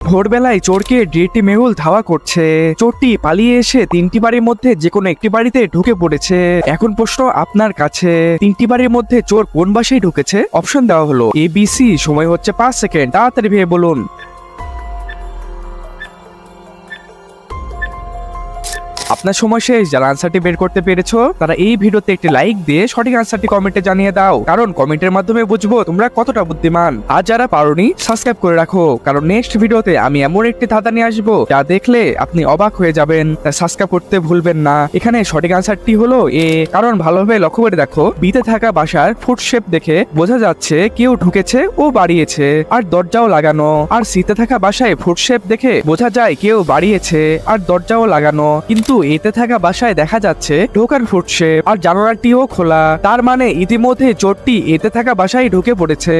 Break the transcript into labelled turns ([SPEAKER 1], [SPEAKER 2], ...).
[SPEAKER 1] ভোরবেলায় চোরকে ডিরেক্টলি মেহুল ধাওয়া করছে। চোরটি পালিয়ে এসে 3টি বাড়ির মধ্যে যে কোনো একটি বাড়িতে ঢুকে পড়েছে। এখন প্রশ্ন আপনার কাছে, 3টি বাড়ির মধ্যে চোর কোন বাসায় ঢুকেছে? অপশন দেওয়া হলো ABC। সময় হচ্ছে 5 সেকেন্ড, তাড়াতাড়ি ভেবে বলুন। আপনার সময় শেষ। যারা আনসারটি বের করতে পেরেছো তারা এই ভিডিওতে একটি লাইক দিয়ে সঠিক আনসারটি কমেন্টে জানিয়ে দাও, কারণ কমেন্টের মাধ্যমে বুঝবো তোমরা কতটা বুদ্ধিমান। আর যারা পারোনি সাবস্ক্রাইব করে রাখো, কারণ নেক্সট ভিডিওতে আমি এমন একটি ধাঁধা নিয়ে আসবো যা দেখলে আপনি অবাক হয়ে যাবেন। সাবস্ক্রাইব করতে ভুলবেন না। এখানে সঠিক আনসারটি হলো এ, কারণ ভালোভাবে লক্ষ্য করে দেখো, বিতে থাকা বাসার ফুট শেপ দেখে বোঝা যাচ্ছে কেউ ঢুকেছে ও বাড়িয়েছে, আর দরজাও লাগানো। আর সিতে থাকা বাসায় ফুট শেপ দেখে বোঝা যায় কেউ বাড়িয়েছে আর দরজাও লাগানো, কিন্তু এতে থাকা বাসায় দেখা যাচ্ছে ঢোকার ফুট শেপ আর জানালাটিও খোলা। তার মানে ইতিমধ্যে চোরটি এতে থাকা বাসায় ঢুকে পড়েছে।